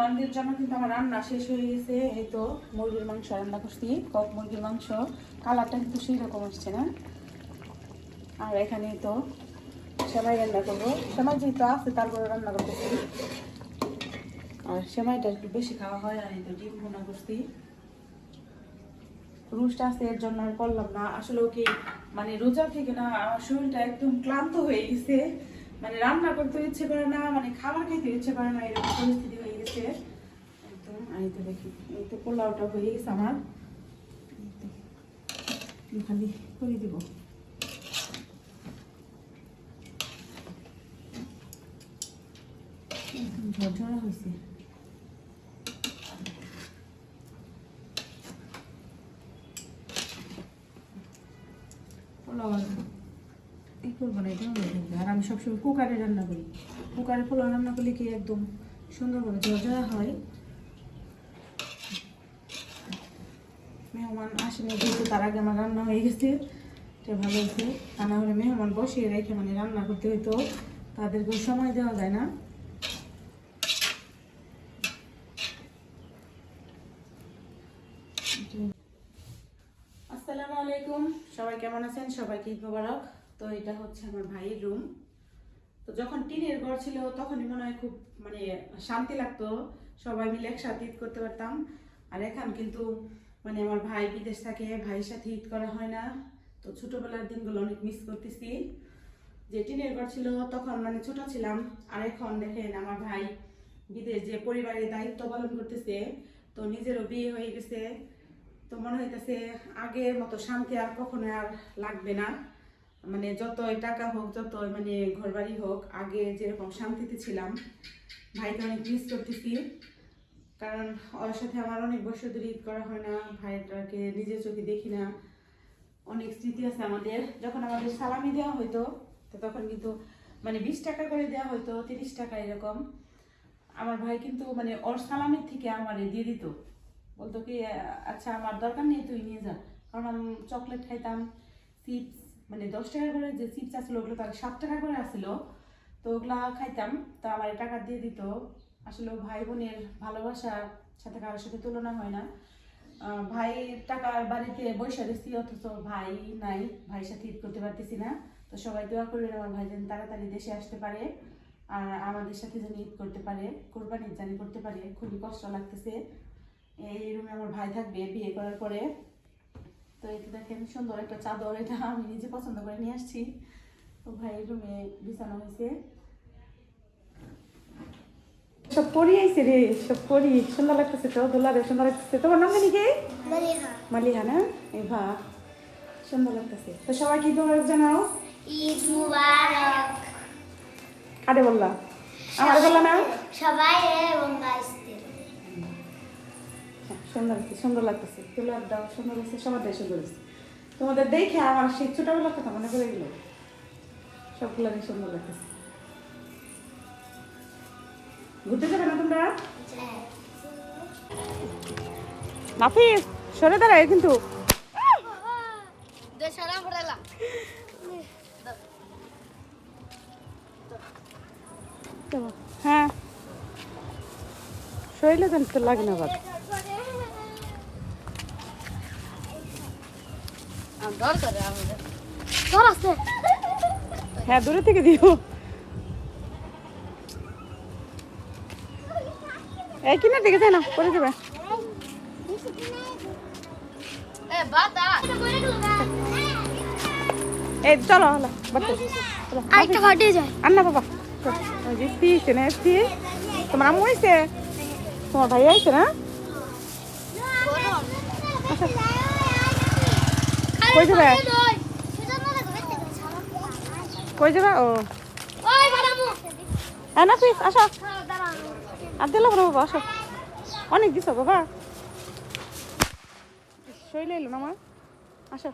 আমাদের জন্য কিন্তু আমার রান্না শেষ হয়ে গেছে। এই তো মুরগির মাংস রান্না করছি, কক মুরগির মাংস। কালারটা কিন্তু সেই রকম আসছে না। আর এখানে তো সেমাই রান্না করবো, সেমাই যেহেতু আছে তারপরে রান্না করতেছি। আর সেমাইটা একটু বেশি খাওয়া হয়। আর এই তো ডিম ভুনা করছি, রোস্ট আছে এর জন্য আর করলাম না। আসলে কি মানে রোজা থেকে না আমার শরীরটা একদম ক্লান্ত হয়ে গেছে, মানে রান্না করতে ইচ্ছে করে না, মানে খাবার খেতে ইচ্ছে করে না, এরকম পরিস্থিতি হয়ে গেছে একদম। আর এই তো দেখি এই তো পোলাওটা হয়ে গেছে আমার, খালি করে দিব। ঝরঝরা হয়েছে। পোলাও এই করবো না, এটা আর আমি সবসময় কুকারে রান্না করি। কুকারে পোলাও রান্না করলে কি একদম সুন্দরভাবে ঝরঝরা হয়। মেহমান আসেনি যেহেতু, তার আগে আমার রান্না হয়ে গেছে, এটা ভালো হয়েছে। তা না হলে মেহমান বসিয়ে রেখে মানে রান্না করতে হইতো, তাদেরকে সময় দেওয়া যায় না। আসসালামু আলাইকুম, সবাই কেমন আছেন? সবাইকে ঈদ মোবারক। তো এটা হচ্ছে আমার ভাইয়ের রুম। তো যখন টিনের ঘর ছিল তখনই মনে হয় খুব মানে শান্তি লাগতো, সবাই মিলে একসাথে ঈদ করতে পারতাম। আর এখন কিন্তু মানে আমার ভাই বিদেশ থাকে, ভাইয়ের সাথে ঈদ করা হয় না। তো ছোটবেলার দিনগুলো অনেক মিস করতেছি। যে টিনের ঘর ছিল তখন মানে ছোট ছিলাম, আর এখন দেখেন আমার ভাই বিদেশ যে পরিবারের দায়িত্ব পালন করতেছে, তো নিজেরও বিয়ে হয়ে গেছে। তো মনে হইতেছে আগের মতো শান্তি আর কখনো আর লাগবে না। মানে যতই টাকা হোক, যতই মানে ঘরবাড়ি হোক, আগে যেরকম শান্তিতে ছিলাম, ভাইকে অনেক মিস করতেছি। কারণ ওর সাথে আমার অনেক বছর ধরে ঈদ করা হয় না, ভাইটাকে নিজের চোখে দেখি না। অনেক স্মৃতি আছে আমাদের। যখন আমাদের সালামি দেওয়া হইতো তো তখন কিন্তু মানে 20 টাকা করে দেওয়া হইতো, 30 টাকা এরকম। আমার ভাই কিন্তু মানে ওর সালামির থেকে আমারে দিয়ে দিত, বলতো কি আচ্ছা আমার দরকার নেই, তুই নিয়ে যা। কারণ আমি চকলেট খাইতাম, চিপস মানে 10 টাকা করে যে চিপস আসলো ওগুলো তো 7 টাকা করে আসলো, তো ওগুলা খাইতাম। তো আমার টাকা দিয়ে দিত। আসলে ভাই বোনের ভালোবাসার সাথে কারোর সাথে তুলনা হয় না। ভাই টাকার বাড়িতে বসে দিচ্ছি, অথচ ভাই নাই, ভাইয়ের সাথে ঈদ করতে পারতেছি না। তো সবাই দোয়া করবেন আমার ভাই যেন তাড়াতাড়ি দেশে আসতে পারে, আর আমাদের সাথে যেন ঈদ করতে পারে, কোরবানির জানি করতে পারে। খুবই কষ্ট লাগতেছে। এই রুমে আমার ভাই থাকবে বিয়ে করার পরে। তো এটা দেখেন সুন্দর একটা চাদর, এটা আমি নিজে পছন্দ করে নিয়ে আসছি। তো ভাইয়ের রুমে বিছানো হয়েছে, সব পরি আইছে রে, সব পরি সুন্দর লাগতেছে। তো দোলারে সুন্দর লাগতেছে। তোমার নাম জানি কি? মালিহা না? এই ভা সুন্দর লাগতেছে। তো সবাই কি তোমার জানাও? ঈদ মুবারক। কারে বললা? আমার বললা না? সবাই এবং গাইসদের সুন্দর লাগছে, সুন্দর লাগতেছে। তোলার দাও সুন্দর লাগছে, সবার দেয় সুন্দর লাগছে। তোমাদের দেখে আমার সেই ছোটবেলার কথা মনে পড়ে গেল, সবগুলো সুন্দর লাগতেছে। ঘুরতে যাবে না তোমরা? নাফিস সরে দাঁড়ায় কিন্তু। হ্যাঁ শরীরে জানতে লাগে না আবার। হ্যাঁ দূরে থেকে দিও। এই কিনা দিকে যাই না, পরে যাবে। এই চলো হলো আন্না বাবা। তোমার আম্মু হয়েছে, তোমার ভাই আইছে না? কই যাবে? কই যাবে? ও না প্লিজ আসো, আর দিল বাবা আসো। অনেক দিছ বাবা, শরীর এলো না আমার, আসো।